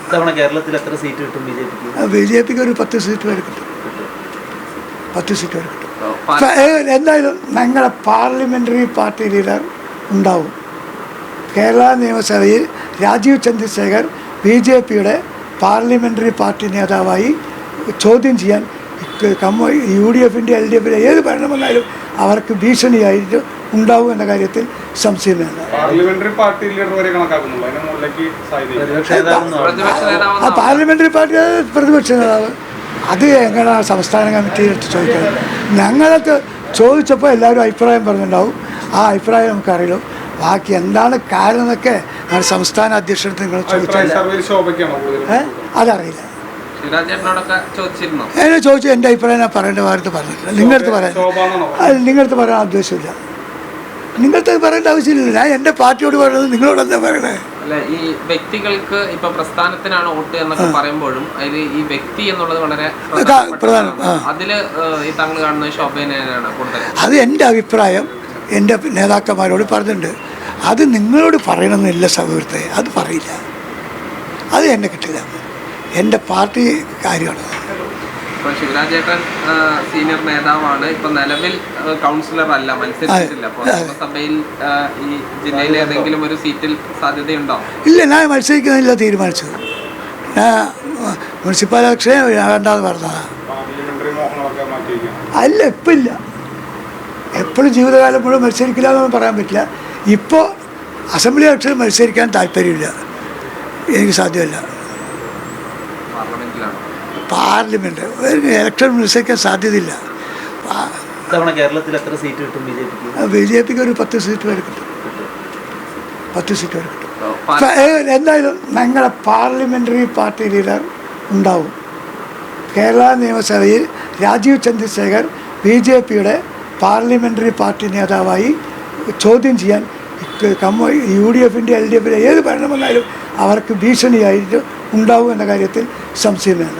ഇത്തവണ കേരളത്തിൽ എത്ര സീറ്റ് കിട്ടും ബി ജെ പിക്ക് ഒരു 10 സീറ്റ് വരെ കിട്ടും. 10 സീറ്റ് വരെ കിട്ടും. എന്തായാലും ഞങ്ങളുടെ പാർലമെൻ്ററി പാർട്ടി ലീഡർ ഉണ്ടാവും. കേരള നിയമസഭയിൽ രാജീവ് ചന്ദ്രശേഖർ BJPയുടെ പാർലമെൻ്ററി പാർട്ടി നേതാവായി ചോദ്യം ചെയ്യാൻ UDFിൻ്റെ LDFിൻ്റെ ഏത് ഭരണം വന്നാലും അവർക്ക് ഭീഷണിയായിട്ട് ഉണ്ടാവും എന്ന കാര്യത്തിൽ സംശയമില്ല. പാർലമെൻ്ററി പാർട്ടി പ്രതിപക്ഷ നേതാവ് അത് എങ്ങനെയാണ് സംസ്ഥാന കമ്മിറ്റിയിലിട്ട് ചോദിക്കുന്നത്. ഞങ്ങളൊക്കെ ചോദിച്ചപ്പോൾ എല്ലാവരും അഭിപ്രായം പറഞ്ഞിട്ടുണ്ടാവും. ആ അഭിപ്രായം നമുക്കറിയില്ല. ബാക്കി എന്താണ് കാരണം എന്നൊക്കെ സംസ്ഥാന അധ്യക്ഷനത്തിൽ നിങ്ങൾ ചോദിച്ചാൽ അതറിയില്ല. എന്നെ ചോദിച്ചു എൻ്റെ അഭിപ്രായം ഞാൻ പറയേണ്ട ഭാഗത്ത് പറഞ്ഞിട്ടില്ല. നിങ്ങളടുത്ത് പറയാൻ ഉദ്ദേശമില്ല. നിങ്ങൾക്ക് പറയേണ്ട ആവശ്യമില്ല. ഞാൻ എൻ്റെ പാർട്ടിയോട് പറയുന്നത് നിങ്ങളോട് എന്താ പറയണേ? ഈ വ്യക്തികൾക്ക് ഇപ്പൊ പ്രസ്ഥാനത്തിനാണ് വോട്ട് എന്നൊക്കെ പറയുമ്പോഴും അതിൽ ഈ വ്യക്തി എന്നുള്ളത് വളരെ പ്രധാനം. അതില് ഈ താങ്കൾ കാണുന്ന ശോഭനയാണ് കൂടുതൽ. അത് എൻ്റെ അഭിപ്രായം എൻ്റെ നേതാക്കന്മാരോട് പറഞ്ഞിട്ടുണ്ട്. അത് നിങ്ങളോട് പറയണമെന്നില്ല സൗഹൃദത്തെ. അത് പറയില്ല. അത് എന്നെ കിട്ടില്ല. എൻ്റെ പാർട്ടി കാര്യമാണ്. ഇപ്പോൾ ശിവരാജ് ചേട്ടൻ സീനിയർ നേതാവാണ്. ഇപ്പൊ നിലവിൽ കൗൺസിലർ അല്ല, മത്സരിച്ചിട്ടില്ല. അപ്പോൾ നിയമസഭയിൽ ഈ ജില്ലയിൽ ഏതെങ്കിലും ഒരു സീറ്റിൽ സാധ്യതയുണ്ടോ? ഇല്ല, ഞാൻ മത്സരിക്കുന്നില്ല തീരുമാനിച്ചത്. ഞാൻ മുനിസിപ്പൽ ഇലക്ഷൻ വേണ്ടാന്ന് പറഞ്ഞതാണ്. അല്ല, ഇപ്പം ഇല്ല. എപ്പോഴും ജീവിതകാലം മുഴുവൻ മത്സരിക്കില്ല എന്നൊന്നും പറയാൻ പറ്റില്ല. ഇപ്പോൾ അസംബ്ലി ഇലക്ഷൻ മത്സരിക്കാൻ താല്പര്യമില്ല. എനിക്ക് സാധ്യമല്ല. പാർലമെന്റ് ഇലക്ഷൻ മത്സരിക്കാൻ സാധ്യതയില്ല. കേരളത്തിൽ എത്ര സീറ്റ് കിട്ടും ബി ജെ പിക്ക് ഒരു 10 സീറ്റ് വരെ കിട്ടും. 10 സീറ്റ് വരെ കിട്ടും. എന്തായാലും ഞങ്ങളുടെ പാർലമെൻ്ററി പാർട്ടി ലീഡർ ഉണ്ടാവും. കേരള നിയമസഭയിൽ രാജീവ് ചന്ദ്രശേഖർ BJPയുടെ പാർലമെൻ്ററി പാർട്ടി നേതാവായി ചോദ്യം ചെയ്യാൻ UDFിൻ്റെ LDFിൻ്റെ ഏത് ഭരണം വന്നാലും അവർക്ക് ഭീഷണിയായിട്ട് ഉണ്ടാവും എന്ന കാര്യത്തിൽ സംശയമില്ല.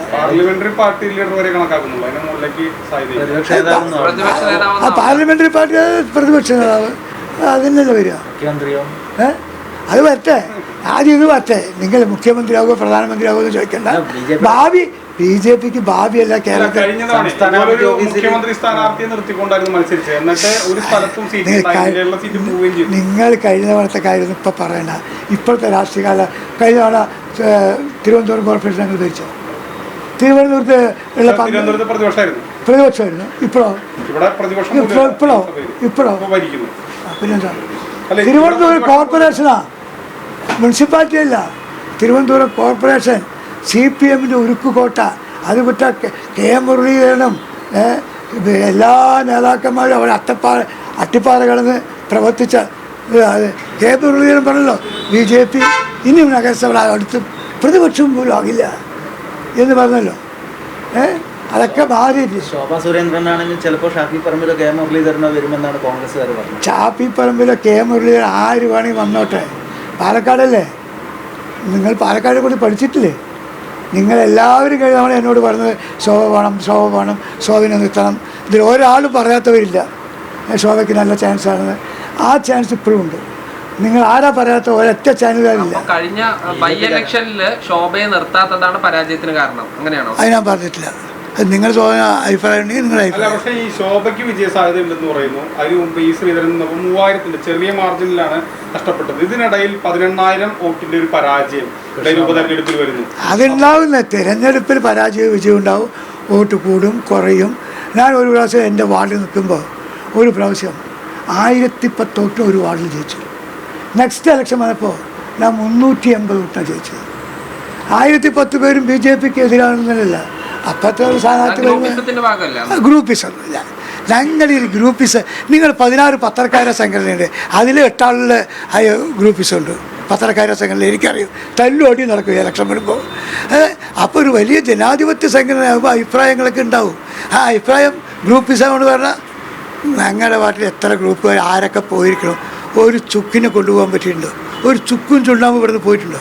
പാർലമെൻ്ററി പാർട്ടി പ്രതിപക്ഷ നേതാവ് അതിനല്ലേ വരിക. അത് വരട്ടെ. ആദ്യം ഇത് വരട്ടെ. നിങ്ങൾ മുഖ്യമന്ത്രിയാകുമോ പ്രധാനമന്ത്രിയാകുമോ ചോദിക്കേണ്ട. ഭാവി BJPക്ക് ഭാവിയല്ല. കേരളത്തിൽ നിങ്ങൾ കഴിഞ്ഞ തവണത്തെ കാര്യം ഇപ്പം പറയണ്ട. ഇപ്പോഴത്തെ രാഷ്ട്രീയ കാല കഴിഞ്ഞ തവണ തിരുവനന്തപുരം കോർപ്പറേഷൻ ഞങ്ങൾ ഭരിച്ചോ? തിരുവനന്തപുരത്ത് ഉള്ള പ്രതിപക്ഷമായിരുന്നു. ഇപ്പോഴോ പിന്നെന്താ? തിരുവനന്തപുരം കോർപ്പറേഷനാ, മുനിസിപ്പാലിറ്റി അല്ല. തിരുവനന്തപുരം കോർപ്പറേഷൻ CPMൻ്റെ ഉരുക്കുകോട്ട. അത് വിട്ട K മുരളീധരനും എല്ലാ നേതാക്കന്മാരും അവിടെ അട്ടിപ്പാറ കടന്ന് പ്രവർത്തിച്ച K മുരളീധരൻ പറഞ്ഞല്ലോ BJP ഇനി നഗരസഭ അടുത്ത് പ്രതിപക്ഷം പോലും ആകില്ല എന്ന് പറഞ്ഞല്ലോ. അതൊക്കെ മാറി. ശോഭാ സുരേന്ദ്രനാണെങ്കിൽ ചിലപ്പോൾ ഷാഫി പറമ്പിലോ K മുരളീധരനോ വരുമെന്നാണ് കോൺഗ്രസ്സുകാർ പറഞ്ഞത്. ഷാഫി പറമ്പിലോ K മുരളീധരൻ ആര് വേണമെങ്കിൽ വന്നോട്ടെ. പാലക്കാടല്ലേ? നിങ്ങൾ പാലക്കാട് കൂടി പഠിച്ചിട്ടില്ലേ? നിങ്ങളെല്ലാവരും കഴിഞ്ഞ എന്നോട് പറഞ്ഞത് ശോഭ വേണം, ശോഭനെ നിർത്തണം. ഇതിൽ ഒരാളും പറയാത്തവരില്ല ശോഭയ്ക്ക് നല്ല ചാൻസാണെന്ന്. ആ ചാൻസ് ഇപ്പോഴും ഉണ്ട്. നിങ്ങൾ ആരാ പറയാത്ത ഒരൊറ്റ ചാനലുകാരില്ല. കഴിഞ്ഞ ബൈ ഇലക്ഷനിൽ ശോഭയെ നിർത്താത്തതാണ് പരാജയത്തിന് കാരണം, അങ്ങനെയാണോ? അത് ഞാൻ പറഞ്ഞിട്ടില്ല. നിങ്ങൾ അഭിപ്രായം ഉണ്ടെങ്കിൽ നിങ്ങളുടെ അഭിപ്രായം. പക്ഷേ ഈ ശോഭയ്ക്ക് വിജയ സാധ്യത ഉണ്ടെന്ന് പറയുന്നു. അതിന് മുമ്പ് ഈ ശ്രീധരൻ 3000 ചെറിയ മാർജിനിലാണ് നഷ്ടപ്പെട്ടത്. ഇതിനിടയിൽ 18,000 വോട്ടിന്റെ ഒരു പരാജയം ഉപതെരഞ്ഞെടുപ്പിൽ വരുന്നു. അതുണ്ടാവുന്ന തിരഞ്ഞെടുപ്പിൽ പരാജയം വിജയം ഉണ്ടാവും. വോട്ട് കൂടും കുറയും. ഞാൻ ഒരു പ്രാവശ്യം എൻ്റെ വാർഡിൽ നിൽക്കുമ്പോൾ ഒരു പ്രാവശ്യം 1010 വോട്ട് ഒരു വാർഡിൽ ജയിച്ചു. നെക്സ്റ്റ് ഇലക്ഷൻ വന്നപ്പോൾ ഞാൻ 380 വോട്ടാണ് ജയിച്ചത്. 1010 പേരും BJPക്ക് എതിരാണെന്നല്ല. അപ്പത്തെ ഒരു സ്ഥാനാർത്ഥി ഗ്രൂപ്പിസം ഇല്ല. ഞങ്ങൾ ഈ ഗ്രൂപ്പിസം, നിങ്ങൾ 16 പത്രക്കാര സംഘടനയുണ്ട്. അതിൽ 8 ആളുടെ ഗ്രൂപ്പിസമുണ്ട്. പത്രക്കാര സംഘടന എനിക്കറിയും. തല്ലുപടി നടക്കും ഇലക്ഷൻ വരുമ്പോൾ. അപ്പോൾ ഒരു വലിയ ജനാധിപത്യ സംഘടനയാകുമ്പോൾ അഭിപ്രായങ്ങളൊക്കെ ഉണ്ടാവും. ആ അഭിപ്രായം ഗ്രൂപ്പിസം കൊണ്ട് പറഞ്ഞാൽ ഞങ്ങളുടെ നാട്ടിൽ എത്ര ഗ്രൂപ്പുകാർ ആരൊക്കെ പോയിരിക്കണം. ഒരു ചുക്കിനെ കൊണ്ടുപോകാൻ പറ്റിയിട്ടുണ്ടോ? ഒരു ചുക്കും ചുണ്ണാമ്പ് ഇവിടുന്ന് പോയിട്ടുണ്ടോ?